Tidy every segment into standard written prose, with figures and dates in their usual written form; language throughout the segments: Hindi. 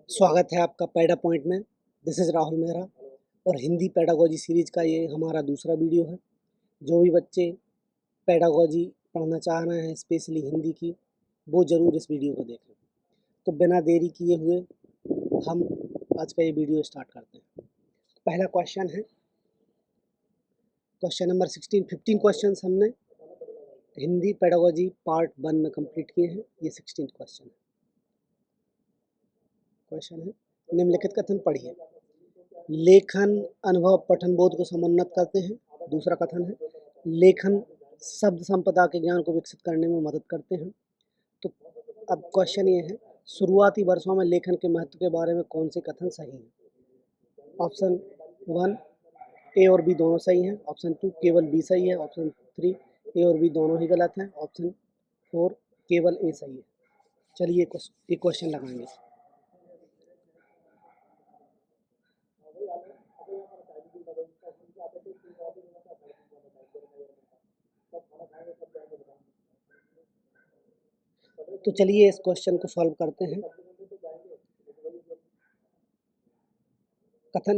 स्वागत है आपका पैडा पॉइंट में। दिस इज़ राहुल मेहरा और हिंदी पेडागोजी सीरीज़ का ये हमारा दूसरा वीडियो है। जो भी बच्चे पेडागोजी पढ़ना चाह रहे हैं स्पेशली हिंदी की, वो ज़रूर इस वीडियो को देखें। तो बिना देरी किए हुए हम आज का ये वीडियो स्टार्ट करते हैं। पहला क्वेश्चन है क्वेश्चन नंबर 16। 15 क्वेश्चन हमने हिंदी पेडागोजी पार्ट 1 में कंप्लीट किए हैं। ये 16 क्वेश्चन है। निम्नलिखित कथन पढ़िए। लेखन अनुभव पठन बोध को समुन्नत करते हैं। दूसरा कथन है लेखन शब्द संपदा के ज्ञान को विकसित करने में मदद करते हैं। तो अब क्वेश्चन ये है, शुरुआती वर्षों में लेखन के महत्व के बारे में कौन से कथन सही हैं? ऑप्शन 1 ए और बी दोनों सही हैं। ऑप्शन 2 केवल बी सही है। ऑप्शन 3 ए और बी दोनों ही गलत हैं। ऑप्शन 4 केवल ए सही है। चलिए एक क्वेश्चन लगाएंगे। तो चलिए इस क्वेश्चन को सॉल्व करते हैं। कथन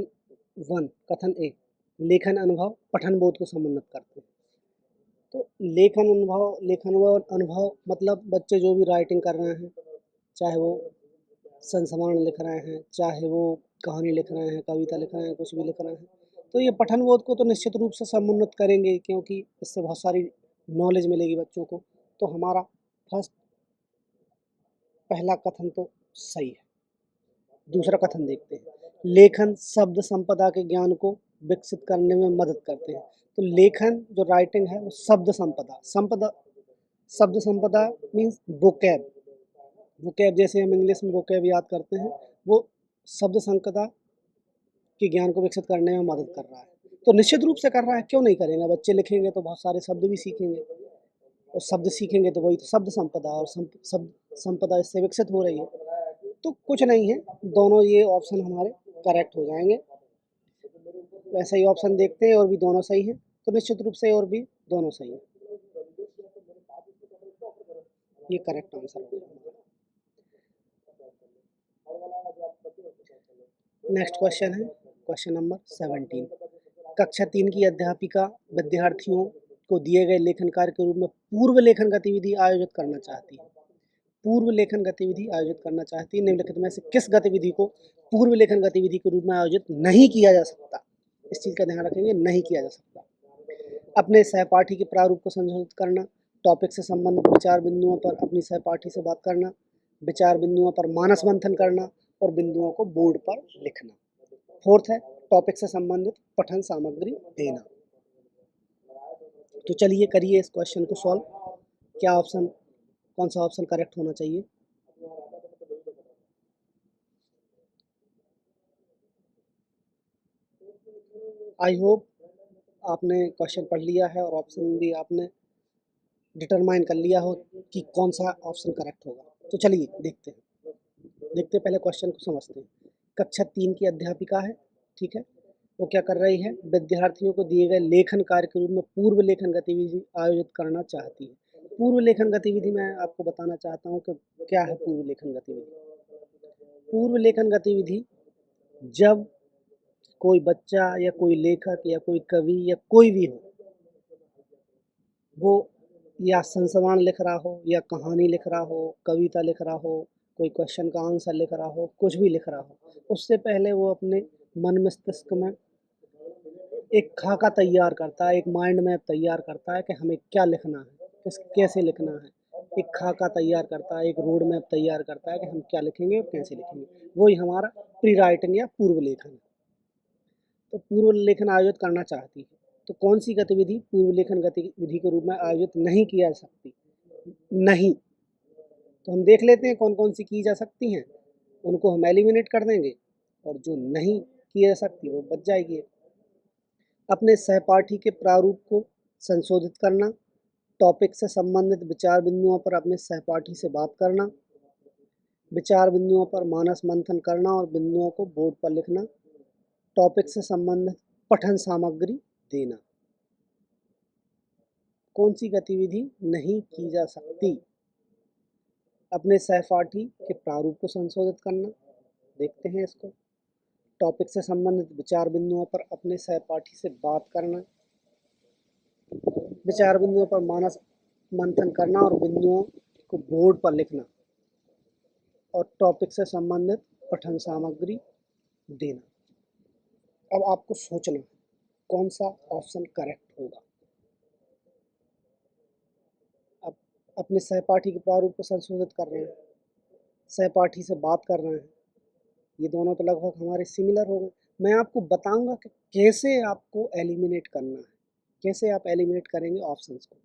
1, कथन ए, लेखन अनुभव पठन बोध को समुन्नत करते हैं। तो लेखन अनुभव मतलब बच्चे जो भी राइटिंग कर रहे हैं, चाहे वो संस्मरण लिख रहे हैं, चाहे वो कहानी लिख रहे हैं, कविता लिख रहे हैं, कुछ भी लिख रहे हैं, तो ये पठन बोध को तो निश्चित रूप से समुन्नत करेंगे, क्योंकि इससे बहुत सारी नॉलेज मिलेगी बच्चों को। तो हमारा फर्स्ट पहला कथन तो सही है। दूसरा कथन देखते हैं, लेखन शब्द संपदा के ज्ञान को विकसित करने में मदद करते हैं। तो लेखन जो राइटिंग है वो शब्द संपदा मीन्स वोकैब। वोकैब जैसे हम इंग्लिश में वोकैब याद करते हैं, वो शब्द संपदा के ज्ञान को विकसित करने में मदद कर रहा है। तो निश्चित रूप से कर रहा है, क्यों नहीं करेंगे। बच्चे लिखेंगे तो बहुत सारे शब्द भी सीखेंगे, और शब्द सीखेंगे तो वही तो शब्द संपदा, और शब्द संपदा इससे विकसित हो रही है। तो कुछ नहीं है, दोनों ये ऑप्शन हमारे करेक्ट हो जाएंगे। वैसे ही ऑप्शन देखते हैं और भी दोनों सही हैं, तो निश्चित रूप से और भी दोनों सही हैं। ये करेक्ट आंसर होगा। नेक्स्ट क्वेश्चन है क्वेश्चन नंबर 17। कक्षा 3 की अध्यापिका विद्यार्थियों को दिए गए लेखन कार्य के रूप में पूर्व लेखन गतिविधि आयोजित करना चाहती है। पूर्व लेखन गतिविधि आयोजित करना चाहती है। निम्नलिखित में से किस गतिविधि को पूर्व लेखन गतिविधि के रूप में आयोजित नहीं किया जा सकता? इस चीज़ का ध्यान रखेंगे, नहीं किया जा सकता। अपने सहपाठी के प्रारूप को संशोधित करना, टॉपिक से संबंधित विचार बिंदुओं पर अपनी सहपाठी से बात करना, विचार बिंदुओं पर मानस मंथन करना और बिंदुओं को बोर्ड पर लिखना। फोर्थ है टॉपिक से संबंधित पठन सामग्री देना। तो चलिए करिए इस क्वेश्चन को सॉल्व। क्या ऑप्शन, कौन सा ऑप्शन करेक्ट होना चाहिए? आई होप आपने क्वेश्चन पढ़ लिया है और ऑप्शन भी आपने डिटरमाइन कर लिया हो कि कौन सा ऑप्शन करेक्ट होगा। तो चलिए देखते पहले क्वेश्चन को समझते हैं। कक्षा 3 की अध्यापिका है, ठीक है। वो क्या कर रही है? विद्यार्थियों को दिए गए लेखन कार्य के रूप में पूर्व लेखन गतिविधि आयोजित करना चाहती है। पूर्व लेखन गतिविधि मैं आपको बताना चाहता हूँ कि क्या है पूर्व लेखन गतिविधि। पूर्व लेखन गतिविधि जब कोई बच्चा या कोई लेखक या कोई कवि या कोई भी हो, वो या संस्मरण लिख रहा हो, या कहानी लिख रहा हो, कविता लिख रहा हो, कोई क्वेश्चन का आंसर लिख रहा हो, कुछ भी लिख रहा हो, उससे पहले वो अपने मन मस्तिष्क में एक खाका तैयार करता है, एक माइंड मैप तैयार करता है कि हमें क्या लिखना है, कैसे लिखना है। एक खाका तैयार करता है, एक रोड मैप तैयार करता है कि हम क्या लिखेंगे और कैसे लिखेंगे। वही हमारा प्री राइटिंग या पूर्व लेखन है। तो पूर्व लेखन आयोजित करना चाहती है। तो कौन सी गतिविधि पूर्व लेखन गतिविधि के रूप में आयोजित नहीं किया जा सकती? नहीं। तो हम देख लेते हैं कौन कौन सी की जा सकती हैं, उनको हम एलिमिनेट कर देंगे, और जो नहीं की जा सकती वो बच जाएगी। अपने सहपाठी के प्रारूप को संशोधित करना, टॉपिक से संबंधित विचार बिंदुओं पर अपने सहपाठी से बात करना, विचार बिंदुओं पर मानस मंथन करना और बिंदुओं को बोर्ड पर लिखना, टॉपिक से संबंधित पठन सामग्री देना। कौन सी गतिविधि नहीं की जा सकती? अपने सहपाठी के प्रारूप को संशोधित करना, देखते हैं इसको। टॉपिक से संबंधित विचार बिंदुओं पर अपने सहपाठी से बात करना, विचार बिंदुओं पर मानस मंथन करना और बिंदुओं को बोर्ड पर लिखना, और टॉपिक से संबंधित पठन सामग्री देना। अब आपको सोचना कौन सा ऑप्शन करेक्ट होगा। अब अपने सहपाठी के प्रारूप को संशोधित कर रहे हैं, सहपाठी से बात कर रहे हैं, ये दोनों तो लगभग हमारे सिमिलर हो गए। मैं आपको बताऊंगा कि कैसे आपको एलिमिनेट करना है, कैसे आप एलिमिनेट करेंगे ऑप्शंस को।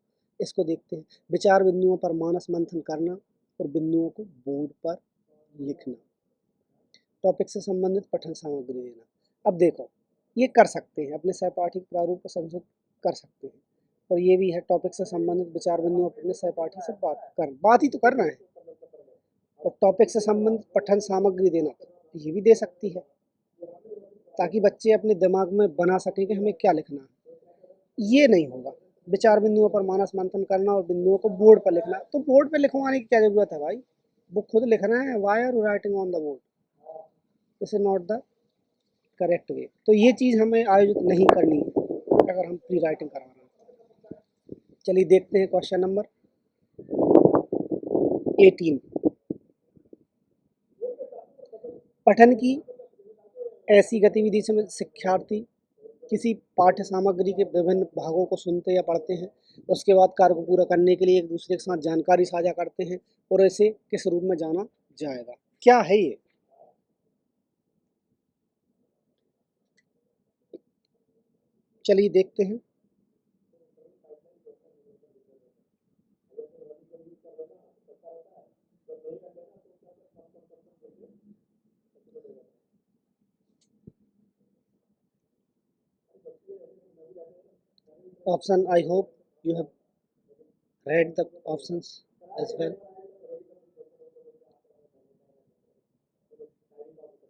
इसको देखते हैं। विचार बिंदुओं पर मानस मंथन करना और बिंदुओं को बोर्ड पर लिखना, टॉपिक से संबंधित पठन सामग्री देना। अब देखो, ये कर सकते हैं, अपने सहपाठी प्रारूप को संशोधित कर सकते हैं, और ये भी है टॉपिक से संबंधित विचार बिंदुओं पर अपने सहपाठी से बात ही तो करना है। और टॉपिक से संबंधित पठन सामग्री देना, ये भी दे सकती है, ताकि बच्चे अपने दिमाग में बना सकें कि हमें क्या लिखना है। ये नहीं होगा। विचार बिंदुओं पर मानस मंथन करना और बिंदुओं को बोर्ड पर लिखना, तो बोर्ड पर लिखवाने की क्या जरूरत है भाई, वो खुद लिखना है। Why are writing on the board, this is not the correct way. तो ये चीज़ हमें आयोजित नहीं करनी है अगर हम प्री राइटिंग करवा रहे हैं। चलिए देखते हैं क्वेश्चन नंबर 18। पठन की ऐसी गतिविधि से शिक्षार्थी किसी पाठ्य सामग्री के विभिन्न भागों को सुनते या पढ़ते हैं, उसके बाद कार्य को पूरा करने के लिए एक दूसरे के साथ जानकारी साझा करते हैं, और इसे किस रूप में जाना जाएगा। क्या है ये? चलिए देखते हैं। Option, I hope you have read the options as well.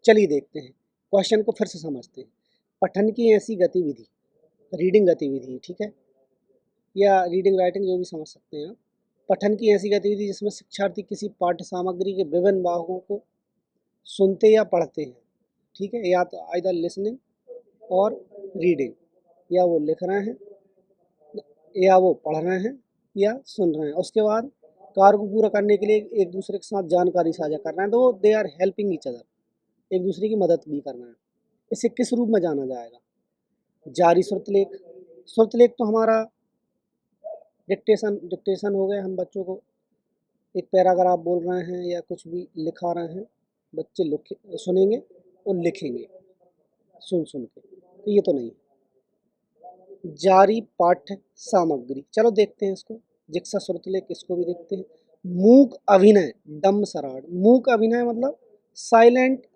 चलिए देखते हैं, क्वेश्चन को फिर से समझते हैं। पठन की ऐसी गतिविधि, रीडिंग गतिविधि, ठीक है, या रीडिंग राइटिंग जो भी समझ सकते हैं आप। पठन की ऐसी गतिविधि जिसमें शिक्षार्थी किसी पाठ्य सामग्री के विभिन्न भागों को सुनते या पढ़ते हैं, ठीक है, या तो आइदर लिसनिंग और रीडिंग, या वो लिख रहे हैं, या वो पढ़ रहे हैं, या सुन रहे हैं। उसके बाद कार्य को पूरा करने के लिए एक दूसरे के साथ जानकारी साझा कर रहे हैं, तो they are helping each other, एक दूसरे की मदद भी कर रहे हैं। इसे किस रूप में जाना जाएगा? जारी श्रुतलेख। श्रुतलेख तो हमारा डिक्टेशन हो गया। हम बच्चों को एक पैराग्राफ बोल रहे हैं या कुछ भी लिखा रहे हैं, बच्चे सुनेंगे और लिखेंगे सुन सुन के, तो ये तो नहीं। जारी पाठ्य सामग्री, चलो देखते हैं इसको। जिक्सा श्रुतलेख, इसको भी देखते हैं। मूक अभिनय, डम्ब सराड। मूक अभिनय मतलब साइलेंट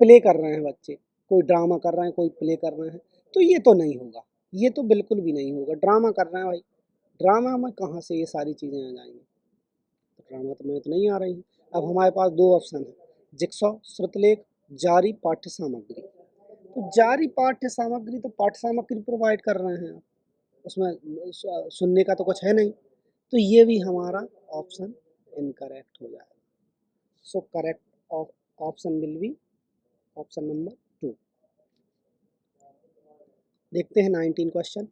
प्ले कर रहे हैं बच्चे, कोई ड्रामा कर रहे हैं, कोई प्ले कर रहे हैं, तो ये तो नहीं होगा, ये तो बिल्कुल भी नहीं होगा। ड्रामा कर रहे हैं भाई, ड्रामा में कहाँ से ये सारी चीज़ें आ जाएंगी, तो ड्रामा तो में तो नहीं आ रही है। अब हमारे पास दो ऑप्शन है, जिक्सा श्रुतलेख, जारी पाठ्य सामग्री। तो जारी पाठ्य सामग्री तो पाठ्य सामग्री प्रोवाइड कर रहे हैं आप, उसमें सुनने का तो कुछ है नहीं, तो ये भी हमारा ऑप्शन इनकरेक्ट हो जाएगा। So correct option will be option number 2। देखते हैं 19 क्वेश्चन।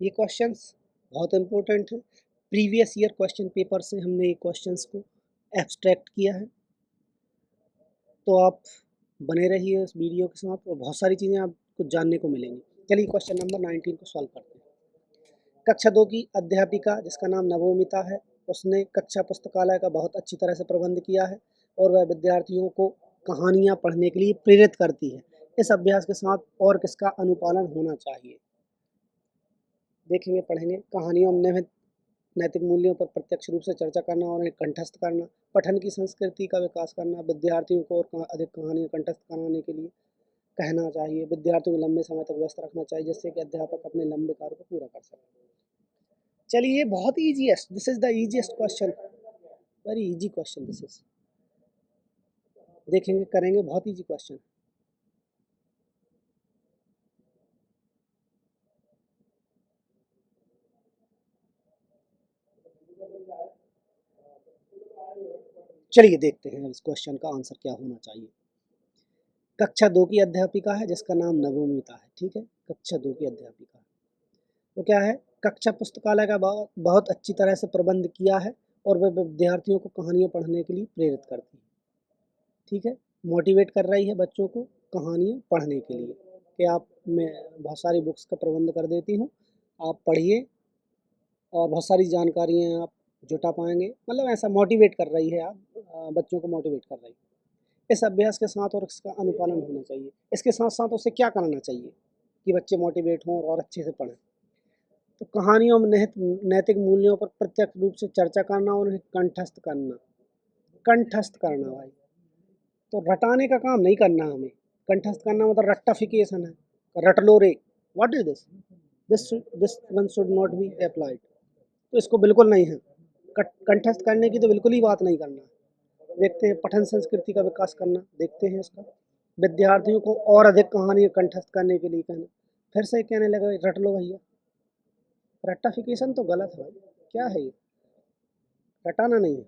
ये क्वेश्चंस बहुत इंपॉर्टेंट है। प्रीवियस ईयर क्वेश्चन पेपर से हमने ये क्वेश्चंस को एब्स्ट्रैक्ट किया है, तो आप बने रहिए इस वीडियो के साथ और बहुत सारी चीज़ें आपको जानने को मिलेंगी। चलिए क्वेश्चन नंबर 19 को सॉल्व करते हैं। कक्षा 2 की अध्यापिका जिसका नाम नवोमिता है, उसने कक्षा पुस्तकालय का बहुत अच्छी तरह से प्रबंध किया है और वह विद्यार्थियों को कहानियाँ पढ़ने के लिए प्रेरित करती है। इस अभ्यास के साथ और किसका अनुपालन होना चाहिए? देखेंगे, पढ़ेंगे। कहानियों में निहित नैतिक मूल्यों पर प्रत्यक्ष रूप से चर्चा करना और उन्हें कंठस्थ करना, पठन की संस्कृति का विकास करना, विद्यार्थियों को और अधिक कहानियाँ कंठस्थ कराने के लिए कहना चाहिए, विद्यार्थियों को लंबे समय तक व्यस्त रखना चाहिए जिससे कि अध्यापक अपने लंबे कार्य को पूरा कर सकें। चलिए, ये बहुत easiest, this is the easiest question, very easy question this is. देखेंगे, करेंगे, बहुत इजी क्वेश्चन। चलिए देखते हैं इस क्वेश्चन का आंसर क्या होना चाहिए। कक्षा 2 की अध्यापिका है जिसका नाम नवोमिता है, ठीक है, कक्षा 2 की अध्यापिका। तो क्या है, कक्षा पुस्तकालय का बहुत बहुत अच्छी तरह से प्रबंध किया है और वह विद्यार्थियों को कहानियाँ पढ़ने के लिए प्रेरित करती है, ठीक है, मोटिवेट कर रही है बच्चों को कहानियाँ पढ़ने के लिए कि आप, मैं बहुत सारी बुक्स का प्रबंध कर देती हूँ, आप पढ़िए और बहुत सारी जानकारियाँ आप जुटा पाएंगे, मतलब ऐसा मोटिवेट कर रही है, आप बच्चों को मोटिवेट कर रही है। इस अभ्यास के साथ और इसका अनुपालन होना चाहिए। इसके साथ साथ उसे क्या करना चाहिए कि बच्चे मोटिवेट हों और अच्छे से पढ़ें। तो कहानियों में निहित नैतिक मूल्यों पर प्रत्यक्ष रूप से चर्चा करना और उन्हें कंठस्थ करना, कंठस्थ करना भाई। तो रटाने का काम नहीं करना हमें, कंठस्थ करना मतलब रट्टाफिकेशन है, रट लो रे, what is this, this one should not be applied. तो इसको बिल्कुल नहीं है, कंठस्थ करने की तो बिल्कुल ही बात नहीं करना। देखते हैं पठन संस्कृति का विकास करना, देखते हैं इसका, विद्यार्थियों को और अधिक कहानी कंठस्थ करने के लिए कहना। फिर से कहने लगे रट लो भैया, रट्टाफिकेशन तो गलत है भाई, क्या है ये, रटाना नहीं है।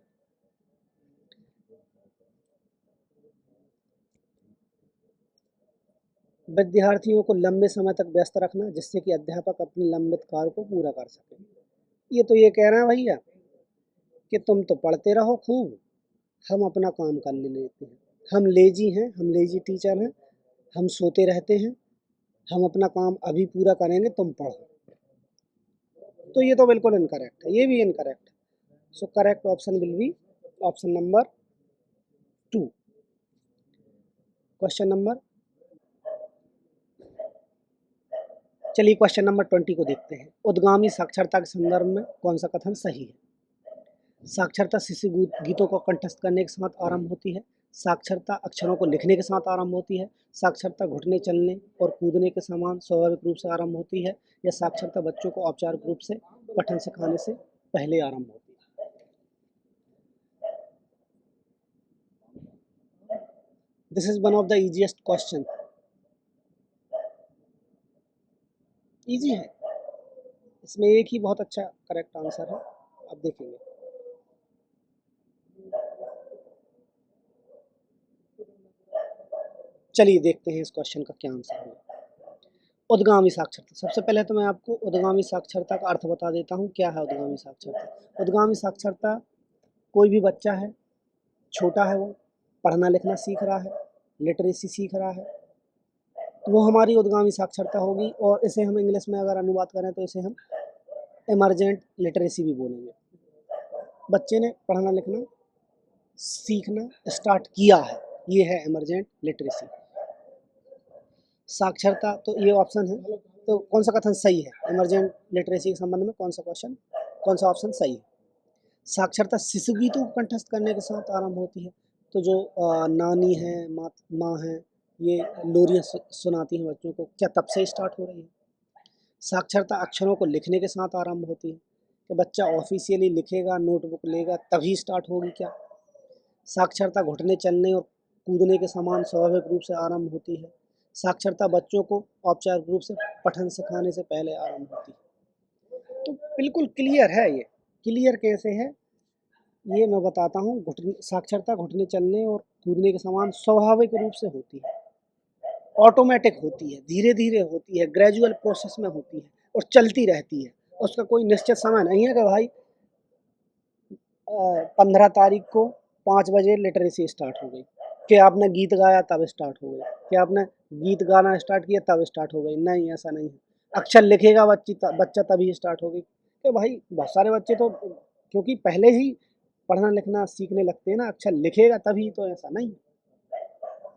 विद्यार्थियों को लंबे समय तक व्यस्त रखना जिससे कि अध्यापक अपने लंबित कार्य को पूरा कर सके। ये तो ये कह रहे हैं भैया कि तुम तो पढ़ते रहो खूब, हम अपना काम कर लेते हैं, हम लेजी हैं, हम लेजी टीचर हैं, हम सोते रहते हैं, हम अपना काम अभी पूरा करेंगे, तुम पढ़ो। तो ये तो बिल्कुल इनकरेक्ट है, ये भी इनकरेक्ट है। So correct option will be option number 2। Question number, चलिए क्वेश्चन नंबर 20 को देखते हैं। उद्गामी साक्षरता के संदर्भ में कौन सा कथन सही है। साक्षरता शिशु गीतों को कंठस्थ करने के साथ आरंभ होती है, साक्षरता अक्षरों को लिखने के साथ आरंभ होती है, साक्षरता घुटने चलने और कूदने के समान स्वाभाविक रूप से आरंभ होती है, या साक्षरता बच्चों को औपचारिक रूप से पठन सिखाने से पहले आरंभ होती है। This is one of the easiest question, easy है, इसमें एक ही बहुत अच्छा करेक्ट आंसर है, अब देखेंगे। चलिए देखते हैं इस क्वेश्चन का क्या आंसर है। उद्गामी साक्षरता, सबसे पहले तो मैं आपको उद्गामी साक्षरता का अर्थ बता देता हूँ, क्या है उद्गामी साक्षरता। उद्गामी साक्षरता, कोई भी बच्चा है, छोटा है, वो पढ़ना लिखना सीख रहा है, लिटरेसी सीख रहा है, तो वो हमारी उद्गामी साक्षरता होगी। और इसे हम इंग्लिश में अगर अनुवाद करें तो इसे हम इमरजेंट लिटरेसी भी बोलेंगे। बच्चे ने पढ़ना लिखना सीखना स्टार्ट किया है, ये है इमरजेंट लिटरेसी। साक्षरता तो ये ऑप्शन है, तो कौन सा कथन सही है इमरजेंट लिटरेसी के संबंध में, कौन सा क्वेश्चन, कौन सा ऑप्शन सही है। साक्षरता शिशु गीतों को कंठस्थ करने के साथ आरंभ होती है, तो जो नानी है, माँ है, ये लोरियाँ सुनाती हैं बच्चों को, क्या तब से स्टार्ट हो रही है। साक्षरता अक्षरों को लिखने के साथ आरंभ होती है, कि बच्चा ऑफिशियली लिखेगा, नोटबुक लेगा तभी स्टार्ट होगी क्या। साक्षरता घुटने चलने और कूदने के समान स्वाभाविक रूप से आरंभ होती है। साक्षरता बच्चों को औपचारिक रूप से पठन सिखाने से पहले आरंभ होती है। तो बिल्कुल क्लियर है ये, क्लियर कैसे है ये मैं बताता हूँ। घुटने, साक्षरता घुटने चलने और कूदने के समान स्वाभाविक रूप से होती है, ऑटोमेटिक होती है, धीरे धीरे होती है, ग्रेजुअल प्रोसेस में होती है और चलती रहती है। उसका कोई निश्चित समय नहीं है कि भाई 15 तारीख को 5 बजे लिटरेसी स्टार्ट हो गई, कि आपने गीत गाया तब स्टार्ट हो गई, कि आपने गीत गाना स्टार्ट किया तब स्टार्ट हो गई, नहीं ऐसा नहीं है। अक्षर लिखेगा बच्चा तभी स्टार्ट होगी, कि भाई बहुत सारे बच्चे तो क्योंकि पहले ही पढ़ना लिखना सीखने लगते हैं ना, अक्षर लिखेगा तभी, तो ऐसा नहीं,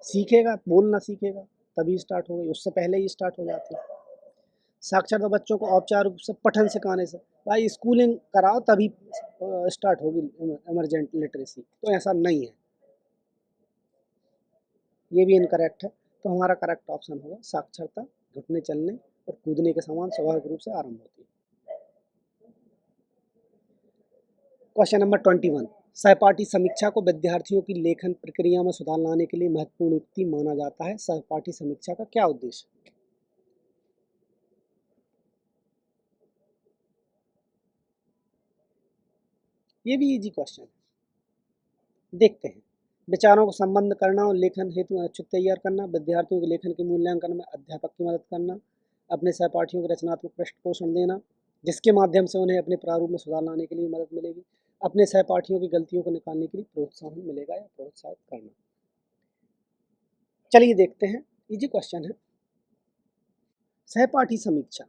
सीखेगा बोलना सीखेगा तभी स्टार्ट हो गई, उससे पहले ही स्टार्ट हो जाती है। साक्षरता बच्चों को औपचारिक रूप से पठन सिखाने से, भाई स्कूलिंग कराओ तभी स्टार्ट होगी इमरजेंट लिटरेसी, तो ऐसा नहीं है, ये भी इनकरेक्ट है। तो हमारा करेक्ट ऑप्शन होगा साक्षरता घुटने चलने और कूदने के समान स्वाभाविक रूप से आरंभ होती है। क्वेश्चन नंबर 21, सहपाठी समीक्षा को विद्यार्थियों की लेखन प्रक्रिया में सुधार लाने के लिए महत्वपूर्ण युक्ति माना जाता है। सहपाठी समीक्षा का क्या उद्देश्य। ये भी इजी क्वेश्चन है, देखते हैं। विचारों को संबद्ध करना और लेखन हेतु अनुच्छेद तैयार करना, विद्यार्थियों के लेखन के मूल्यांकन में अध्यापक की मदद करना, अपने सहपाठियों को रचनात्मक पृष्ठपोषण देना, जिसके माध्यम से उन्हें अपने प्रारूप में सुधार लाने के लिए मदद मिलेगी, अपने सहपाठियों की गलतियों को निकालने के लिए प्रोत्साहन मिलेगा या प्रोत्साहित करना। चलिए देखते हैं, इजी क्वेश्चन है। सहपाठी समीक्षा।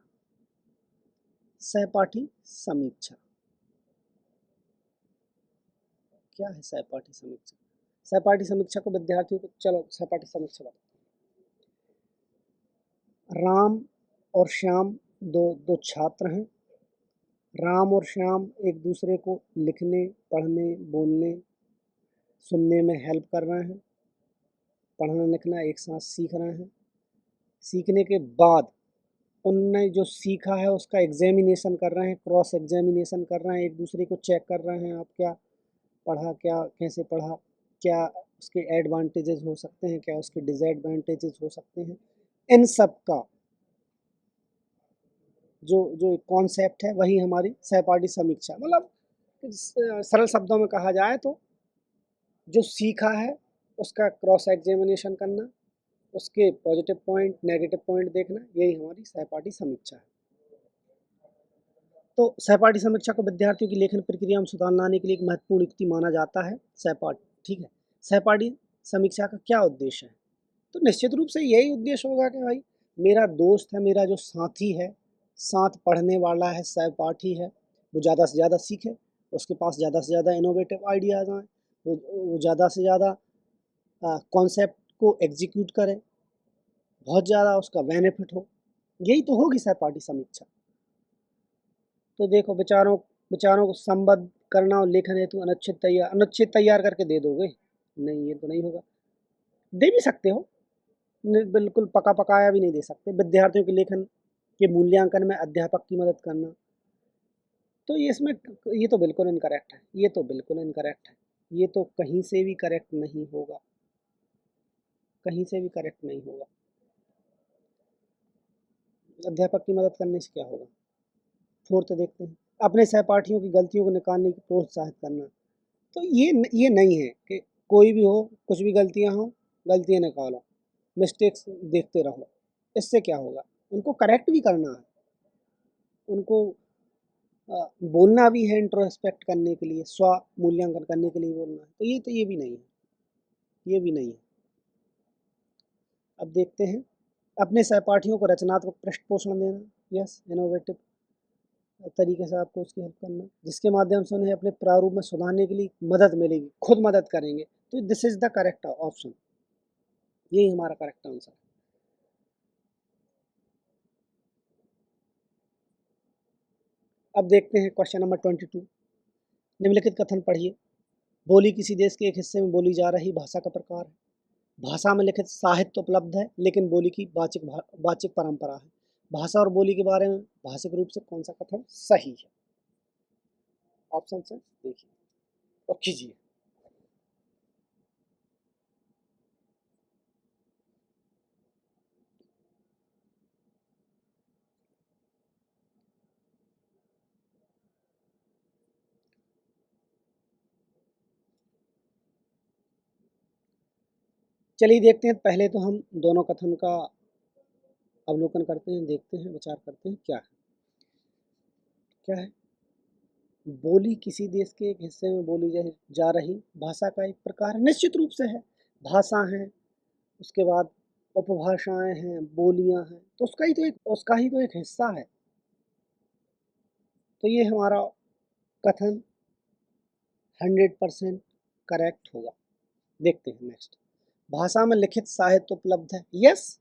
सहपाठी समीक्षा क्या है? सहपाठी समीक्षा, सहपाठी समीक्षा को विद्यार्थियों को, चलो सहपाठी समीक्षा बताओ। राम और श्याम दो छात्र हैं। राम और श्याम एक दूसरे को लिखने, पढ़ने, बोलने, सुनने में हेल्प कर रहे हैं। पढ़ना लिखना एक साथ सीख रहे हैं। सीखने के बाद उनने जो सीखा है उसका एग्जामिनेशन कर रहे हैं, क्रॉस एग्जामिनेशन कर रहे हैं, एक दूसरे को चेक कर रहे हैं, आप क्या पढ़ा, क्या कैसे पढ़ा, क्या उसके एडवांटेजेस हो सकते हैं, क्या उसके डिसएडवांटेजेस हो सकते हैं। इन सब का जो जो कॉन्सेप्ट है वही हमारी सहपाठी समीक्षा। मतलब सरल शब्दों में कहा जाए तो जो सीखा है उसका क्रॉस एग्जामिनेशन करना, उसके पॉजिटिव पॉइंट, नेगेटिव पॉइंट देखना, यही हमारी सहपाठी समीक्षा है। तो सहपाठी समीक्षा को विद्यार्थियों की लेखन प्रक्रिया में सुधार लाने के लिए एक महत्वपूर्ण युक्ति माना जाता है सहपाठी। ठीक है, सहपाठी समीक्षा का क्या उद्देश्य है? तो निश्चित रूप से यही उद्देश्य होगा कि भाई मेरा दोस्त है, मेरा जो साथी है, साथ पढ़ने वाला है, सहपाठी है, वो ज़्यादा से ज़्यादा सीखे, उसके पास ज़्यादा से ज़्यादा इनोवेटिव आइडियाज़ आएँ, वो ज़्यादा से ज़्यादा कॉन्सेप्ट को एग्जीक्यूट करे, बहुत ज़्यादा उसका बेनिफिट हो। यही तो होगी सहपाठी समीक्षा। तो देखो, विचारों विचारों को संबद्ध करना और लेखन हेतु अनुच्छेद तैयार करके दे दोगे? नहीं, ये तो नहीं होगा। दे भी सकते हो, बिल्कुल पका पकाया भी नहीं दे सकते। विद्यार्थियों के लेखन के मूल्यांकन में अध्यापक की मदद करना, तो ये इसमें ये तो बिल्कुल इनकरेक्ट है, ये तो बिल्कुल इनकरेक्ट है, ये तो कहीं से भी करेक्ट नहीं होगा, कहीं से भी करेक्ट नहीं होगा। अध्यापक की मदद करने से क्या होगा? फोर्थ देखते हैं, अपने सहपाठियों की गलतियों को निकालने की प्रोत्साहित करना। तो ये नहीं है कि कोई भी हो, कुछ भी गलतियां हो, गलतियां निकालो, मिस्टेक्स देखते रहो। इससे क्या होगा? उनको करेक्ट भी करना है, उनको बोलना भी है, इंट्रोस्पेक्ट करने के लिए, स्व मूल्यांकन करने के लिए बोलना है। तो ये भी नहीं है, ये भी नहीं है। अब देखते हैं, अपने सहपाठियों को रचनात्मक पृष्ठपोषण देना। यस, इनोवेटिव तरीके से आपको उसकी हेल्प करना, जिसके माध्यम से उन्हें अपने प्रारूप में सुधारने के लिए मदद मिलेगी, खुद मदद करेंगे। तो this is the correct option, यही हमारा करेक्ट आंसर है। अब देखते हैं क्वेश्चन नंबर 22। निम्नलिखित कथन पढ़िए। बोली किसी देश के एक हिस्से में बोली जा रही भाषा का प्रकार है। भाषा में लिखित साहित्य उपलब्ध है, लेकिन बोली की वाचिक परंपरा है। भाषा और बोली के बारे में भाषिक रूप से कौन सा कथन सही है? ऑप्शन से देखिए और कीजिए। चलिए देखते हैं, पहले तो हम दोनों कथन का अवलोकन करते हैं, देखते हैं, विचार करते हैं क्या है। क्या है? बोली किसी देश के एक हिस्से में बोली जा रही भाषा का एक प्रकार है, निश्चित रूप से है। भाषा है, उसके बाद उपभाषाएं हैं, बोलियां हैं, तो उसका ही तो एक हिस्सा है। तो ये हमारा कथन 100% करेक्ट होगा। देखते हैं नेक्स्ट। भाषा में लिखित साहित्य उपलब्ध है। यस,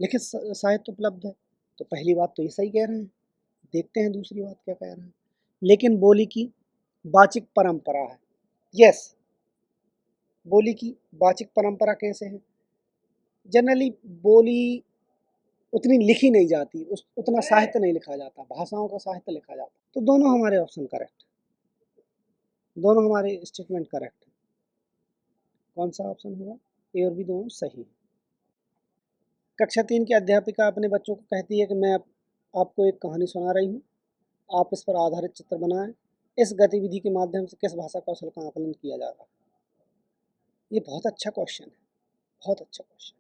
लिखित साहित्य उपलब्ध है, तो पहली बात तो ये सही कह रहे हैं। देखते हैं दूसरी बात क्या कह रहे हैं। लेकिन बोली की वाचिक परंपरा है। यस, बोली की वाचिक परंपरा कैसे है? जनरली बोली उतनी लिखी नहीं जाती, उतना साहित्य नहीं लिखा जाता, भाषाओं का साहित्य लिखा जाता। तो दोनों हमारे ऑप्शन करेक्ट, दोनों हमारे स्टेटमेंट करेक्ट है। कौन सा ऑप्शन होगा? ए और बी दोनों सही है। कक्षा 3 की अध्यापिका अपने बच्चों को कहती है कि मैं आपको एक कहानी सुना रही हूँ, आप इस पर आधारित चित्र बनाएं। इस गतिविधि के माध्यम से किस भाषा कौशल का आकलन किया जा रहा है? ये बहुत अच्छा क्वेश्चन है, बहुत अच्छा क्वेश्चन।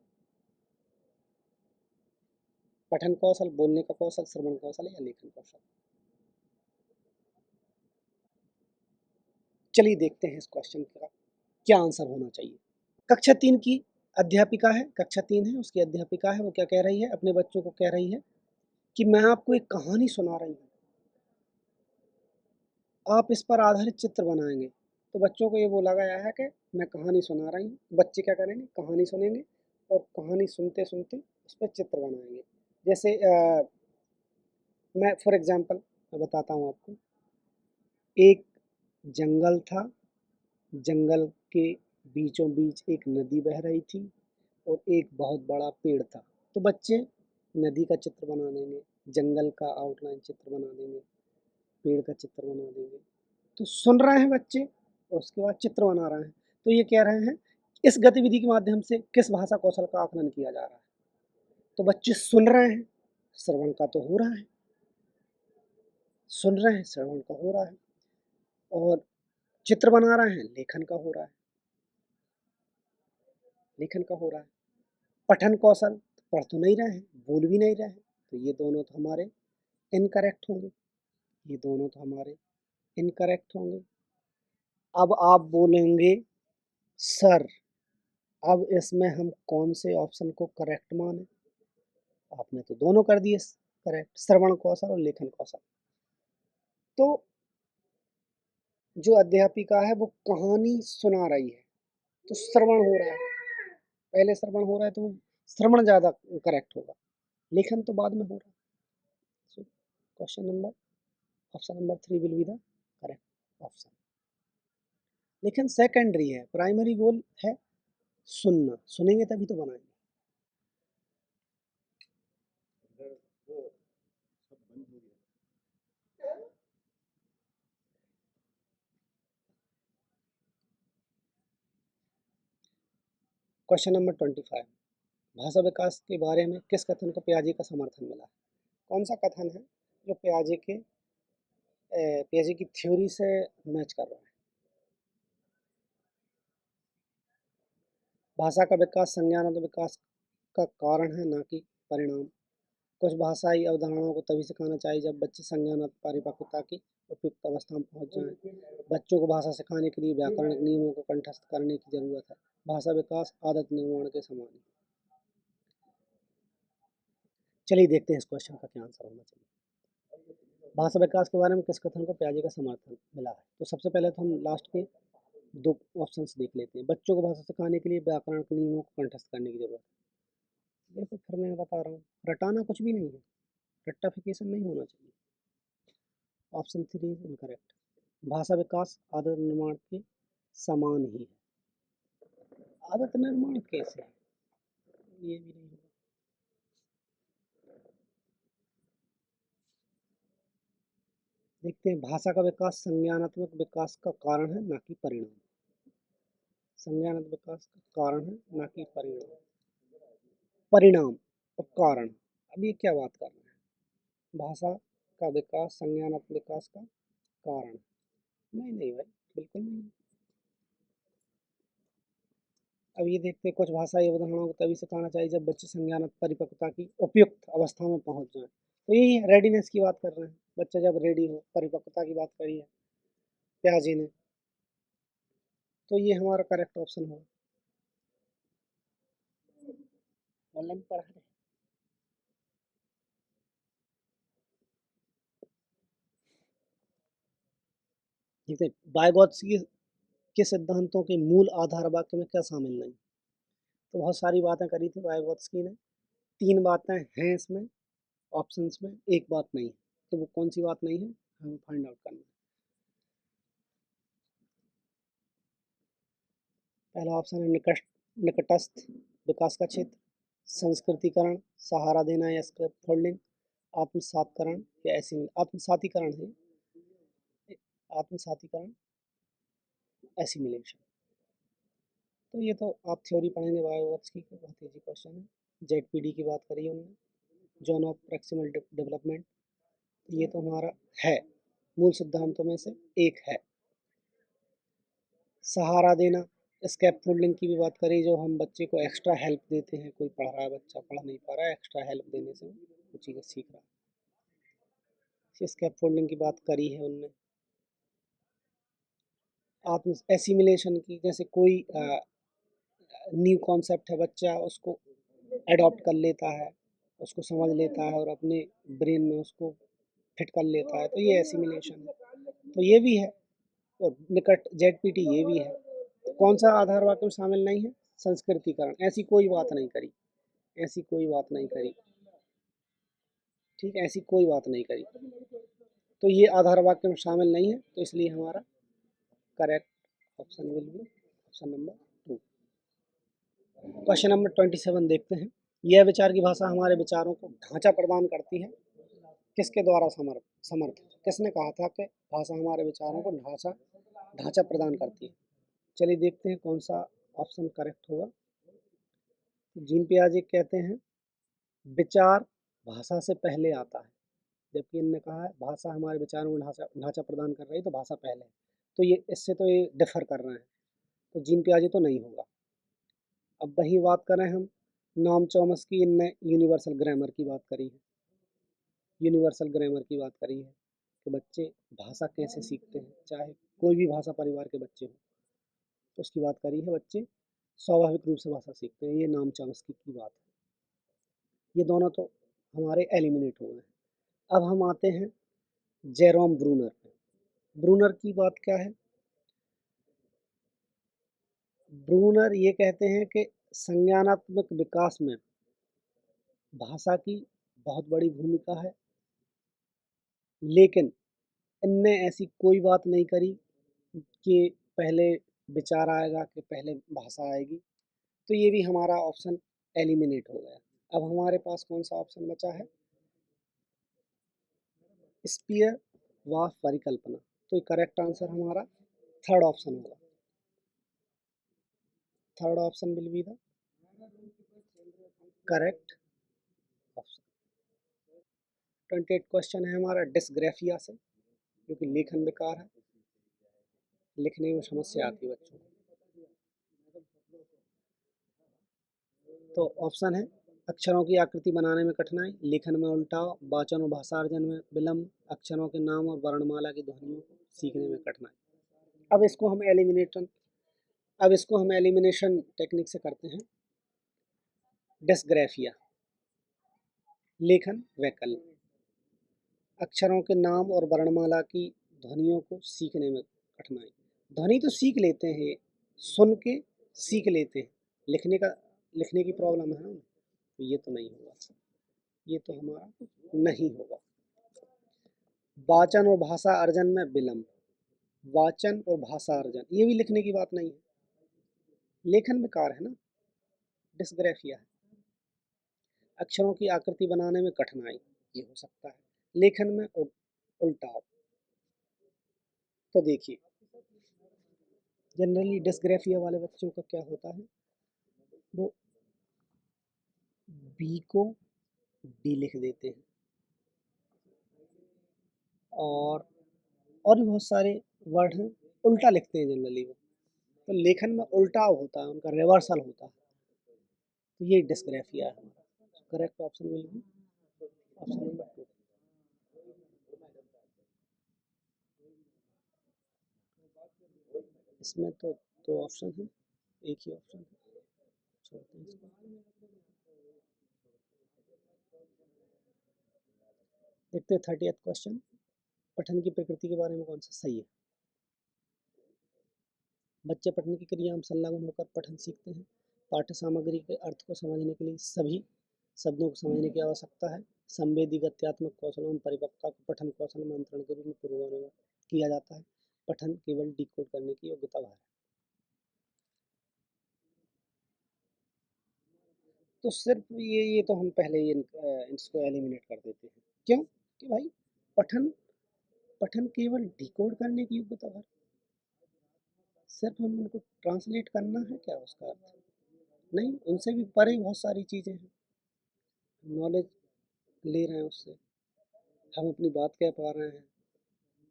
पठन कौशल, बोलने का कौशल, श्रवण कौशल या लेखन कौशल? चलिए देखते हैं इस क्वेश्चन का क्या आंसर होना चाहिए। कक्षा 3 की अध्यापिका है, कक्षा 3 है, उसकी अध्यापिका है, वो क्या कह रही है, अपने बच्चों को कह रही है कि मैं आपको एक कहानी सुना रही हूँ, आप इस पर आधारित चित्र बनाएंगे। तो बच्चों को ये बोला गया है कि मैं कहानी सुना रही हूँ, बच्चे क्या करेंगे, कहानी सुनेंगे और कहानी सुनते सुनते उस पर चित्र बनाएंगे। जैसे मैं फॉर एग्जांपल मैं बताता हूँ आपको। एक जंगल था, जंगल के बीचों बीच एक नदी बह रही थी और एक बहुत बड़ा पेड़ था। तो बच्चे नदी का चित्र बना देंगे, जंगल का आउटलाइन चित्र बना देंगे, पेड़ का चित्र बना देंगे। तो सुन रहे हैं बच्चे और उसके बाद चित्र बना रहे हैं। तो ये कह रहे हैं इस गतिविधि के माध्यम से किस भाषा कौशल का आकलन किया जा रहा है? तो बच्चे सुन रहे हैं, श्रवण का तो हो रहा है, सुन रहे हैं, श्रवण का हो रहा है, और चित्र बना रहे हैं, लेखन का हो रहा है, लेखन का हो रहा है। पठन कौशल, पढ़ तो नहीं रहे हैं, बोल भी नहीं रहे हैं, तो ये दोनों तो हमारे इनकरेक्ट होंगे, ये दोनों तो हमारे इनकरेक्ट होंगे। अब आप बोलेंगे सर, अब इसमें हम कौन से ऑप्शन को करेक्ट माने? आपने तो दोनों कर दिए करेक्ट, श्रवण कौशल और लेखन कौशल। तो जो अध्यापिका है वो कहानी सुना रही है, तो श्रवण हो रहा है, पहले श्रवण हो रहा है तो श्रवण ज़्यादा करेक्ट होगा, लेखन तो बाद में हो रहा है। So question number option number 3 will be the correct option. लेकिन सेकेंडरी है, प्राइमरी गोल है सुनना, सुनेंगे तभी तो बनाएंगे। क्वेश्चन नंबर 25, भाषा विकास के बारे में किस कथन को पियाजे का समर्थन मिला? कौन सा कथन है जो पियाजे की थ्योरी से मैच कर रहा है? भाषा का विकास संज्ञानात्मक विकास का कारण है, ना कि परिणाम। कुछ भाषाई अवधारणाओं को तभी सिखाना चाहिए जब बच्चे संज्ञानात्मक परिपक्वता की उपयुक्त अवस्था में पहुंच जाएं। बच्चों को भाषा सिखाने के लिए व्याकरणिक नियमों को कंठस्थ करने की जरूरत है। भाषा विकास आदत निर्माण के समान है। चलिए देखते हैं इस क्वेश्चन का क्या आंसर होना चाहिए। भाषा विकास के बारे में किस कथन को पियाजे का समर्थन मिला है? तो सबसे पहले तो हम लास्ट के दो ऑप्शंस देख लेते हैं। बच्चों को भाषा सिखाने के लिए व्याकरण के नियमों को कंठस्थ करने की जरूरत है। देखो फिर मैं बता रहा हूँ, रटाना कुछ भी नहीं है, रट्टाफिकेशन नहीं होना चाहिए। Option 3 is incorrect. भाषा विकास आदत निर्माण के समान ही है। आदत निर्माण कैसे है? ये भी नहीं होगा। देखते हैं, भाषा का विकास संज्ञानात्मक विकास का कारण है, ना कि परिणाम। संज्ञानात्मक विकास का कारण है, ना कि परिणाम। परिणाम और कारण, अब ये क्या बात कर रहे हैं? भाषा का विकास संज्ञानात्मक विकास का कारण? नहीं नहीं भाई, बिल्कुल नहीं। अब ये देखते हैं, कुछ भाषाई अवधारणाओं को तभी सिखाना चाहिए जब बच्चे संज्ञानात्मक परिपक्वता की उपयुक्त अवस्था में पहुंच जाए। तो यही रेडीनेस की बात कर रहे हैं, बच्चा जब रेडी हो, परिपक्वता की बात करी है प्याजी ने। तो ये हमारा करेक्ट ऑप्शन होगा। ऑनलाइन पढ़ा रहे हैं। ठीक है, बायगॉत्स्की के सिद्धांतों के मूल आधार वाक्य में क्या शामिल नहीं? तो बहुत सारी बातें करी थी वाइगोत्स्की ने, 3 बातें हैं इसमें ऑप्शंस में, एक बात नहीं है। तो वो कौन सी बात नहीं है, हमें फाइंड आउट करना है। पहला ऑप्शन है निकटस्थ विकास का क्षेत्र, संस्कृतिकरण, सहारा देना या स्क्रैप फोल्डिंग, आत्मसातीकरण या आत्मसातीकरण है, आत्मसातीकरण एसिमिलेशन। तो ये तो आप थ्योरी पढ़ेंगे वाइगोत्स्की की, बहुत ईजी क्वेश्चन है। जेडपीडी की बात करी उन्होंने, जोन ऑफ प्रॉक्सिमल डेवलपमेंट, ये तो हमारा है। मूल सिद्धांतों में से एक है। सहारा देना, स्कैप फोल्डिंग की भी बात करी, जो हम बच्चे को एक्स्ट्रा हेल्प देते हैं, कोई पढ़ रहा है बच्चा पढ़ नहीं पा रहा है, एक्स्ट्रा हेल्प देने से वो चीज़ें सीख रहा है, स्कैप फोल्डिंग की बात करी है उनने। आत्म एसिमिलेशन की, जैसे कोई न्यू कॉन्सेप्ट है, बच्चा उसको एडॉप्ट कर लेता है, उसको समझ लेता है और अपने ब्रेन में उसको फिट कर लेता है, तो ये एसिमिलेशन है। तो ये भी है, और निकट जेडपीटी ये भी है। तो कौन सा आधार वाक्य में शामिल नहीं है? संस्कृतिकरण। ऐसी कोई बात नहीं करी, ऐसी कोई बात नहीं करी, ठीक है, ऐसी कोई बात नहीं करी। तो ये आधार वाक्य में शामिल नहीं है, तो इसलिए हमारा correct option will be option number 2। Question number 27 देखते हैं। यह विचार की भाषा हमारे विचारों को ढांचा प्रदान करती है, किसके द्वारा समर्थ? किसने कहा था कि भाषा हमारे विचारों को ढांचा ढांचा प्रदान करती है? चलिए देखते हैं कौन सा ऑप्शन करेक्ट होगा। जीन पियाजे कहते हैं विचार भाषा से पहले आता है, जबकि इनने कहा है भाषा हमारे विचारों को ढांचा ढांचा प्रदान कर रही है, तो भाषा पहले है। तो ये इससे तो ये डिफर कर रहे हैं, तो जीन पियाजे तो नहीं होगा। अब वही बात करें हम, नॉम चॉम्स्की, इनने यूनिवर्सल ग्रामर की बात करी है, यूनिवर्सल ग्रामर की बात करी है कि बच्चे भाषा कैसे सीखते हैं, चाहे कोई भी भाषा परिवार के बच्चे हों, तो उसकी बात करी है, बच्चे स्वाभाविक रूप से भाषा सीखते हैं, ये नॉम चॉम्स्की की बात है। ये दोनों तो हमारे एलिमिनेट हो गए। अब हम आते हैं जेरोम ब्रूनर पे। ब्रूनर की बात क्या है? ब्रूनर ये कहते हैं कि संज्ञानात्मक विकास में भाषा की बहुत बड़ी भूमिका है, लेकिन इनने ऐसी कोई बात नहीं करी कि पहले विचार आएगा कि पहले भाषा आएगी, तो ये भी हमारा ऑप्शन एलिमिनेट हो गया। अब हमारे पास कौन सा ऑप्शन बचा है? स्पीयर व परिकल्पना। तो करेक्ट आंसर हमारा थर्ड ऑप्शन होगा। Third option will be the correct option. 28 question है हमारा डिस्ग्राफिया से, जो कि लेखन विकार है, लिखने में समस्या आती है बच्चों को। तो ऑप्शन है अक्षरों की आकृति बनाने में कठिनाई, लेखन में उल्टाव, वाचन और भाषार्जन में विलंब, अक्षरों के नाम और वर्णमाला की ध्वनियों को सीखने में कठिनाई। अब इसको हम एलिमिनेशन अब इसको हम एलिमिनेशन टेक्निक से करते हैं। डिस्ग्राफिया, लेखन वैकल्य, अक्षरों के नाम और वर्णमाला की ध्वनियों को सीखने में कठिनाई। ध्वनि तो सीख लेते हैं, सुन के सीख लेते हैं, लिखने की प्रॉब्लम है ना, तो ये तो नहीं होगा, ये तो हमारा नहीं होगा। वाचन और भाषा अर्जन में विलंब, वाचन और भाषा अर्जन ये भी लिखने की बात नहीं है, लेखन में कार है ना, डिस्ग्राफिया है। अक्षरों की आकृति बनाने में कठिनाई, ये हो सकता है, लेखन में उल्टाव। तो देखिए जनरली डिस्ग्राफिया वाले बच्चों का क्या होता है, वो बी को डी लिख देते हैं, और भी बहुत सारे वर्ड हैं उल्टा लिखते हैं जनरली वो, तो लेखन में उल्टाव होता है, उनका रिवर्सल होता है, तो ये डिस्ग्राफिया है हमारा। Correct option will be option number 2। इसमें तो दो ऑप्शन है, एक ही ऑप्शन है, छोड़ते हैं इसको। देखते हैं 30th क्वेश्चन। पठन की प्रकृति के बारे में कौन सा सही है? बच्चे पठन की क्रिया में संलग्न होकर पठन सीखते हैं। पाठ्य सामग्री के अर्थ को समझने के लिए सभी शब्दों को समझने की आवश्यकता है। संवेदी गत्यात्मक कौशलों में परिपक्वता को पठन कौशल मंत्रण के रूप में पूर्वानुमान किया जाता है। पठन केवल डिकोड करने की योग्यता है। तो सिर्फ ये तो हम पहले ही इसको एलिमिनेट कर देते हैं। क्यों? कि भाई पठन पठन केवल डिकोड करने की योग्यता है, सिर्फ हम उनको ट्रांसलेट करना है क्या उसका अर्थ? नहीं, उनसे भी परे बहुत सारी चीज़ें हैं, नॉलेज ले रहे हैं उससे, हम अपनी बात कह पा रहे हैं,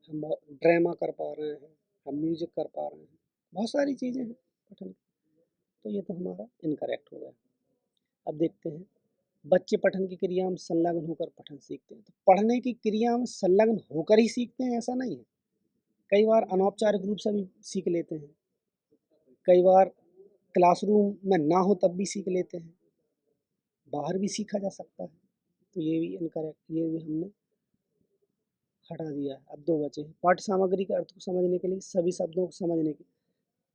हम ड्रामा कर पा रहे हैं, हम म्यूजिक कर पा रहे हैं, बहुत सारी चीज़ें हैं पठन की। तो ये तो हमारा इनकरेक्ट हो गया। अब देखते हैं, बच्चे पठन की क्रिया में संलग्न होकर पठन सीखते हैं। तो पढ़ने की क्रिया में संलग्न होकर ही सीखते हैं ऐसा नहीं है, कई बार अनौपचारिक रूप से भी सीख लेते हैं, कई बार क्लासरूम में ना हो तब भी सीख लेते हैं, बाहर भी सीखा जा सकता है। तो ये भी इनकरेक्ट, ये भी हमने हटा दिया है। अब दो बचे हैं, पाठ्य सामग्री के अर्थ को समझने के लिए सभी शब्दों को समझने की।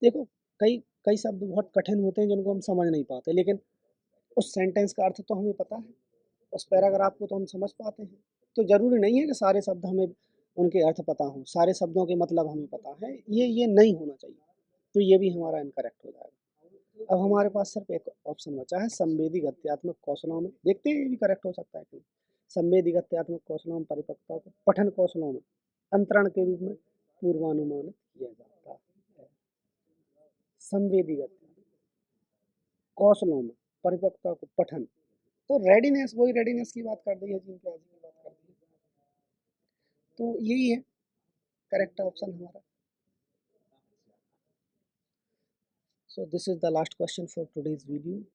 देखो, कई कई शब्द बहुत कठिन होते हैं जिनको हम समझ नहीं पाते, लेकिन उस सेंटेंस का अर्थ तो हमें पता है, उस पैराग्राफ को तो हम समझ पाते हैं। तो ज़रूरी नहीं है कि सारे शब्द हमें उनके अर्थ पता हों, सारे शब्दों के मतलब हमें पता है, ये नहीं होना चाहिए। तो ये भी हमारा इनकरेक्ट हो जाएगा। अब हमारे पास सिर्फ एक ऑप्शन बचा है, संवेदी गद्यात्मक कौशलों में। देखते हैं ये भी करेक्ट हो सकता है कि नहीं। संवेदी गद्यात्मक कौशलों में परिपक्वता को पठन कौशलों में अंतरण के रूप में पूर्वानुमानित किया जाता है। संवेदी गद्यात्मक कौशलों में परिपक्वता को पठन, तो रेडीनेस, वही रेडीनेस की बात कर दी है, जिनके आज की बात कर दी है। तो यही है करेक्ट ऑप्शन हमारा। So this is the last question for today's video.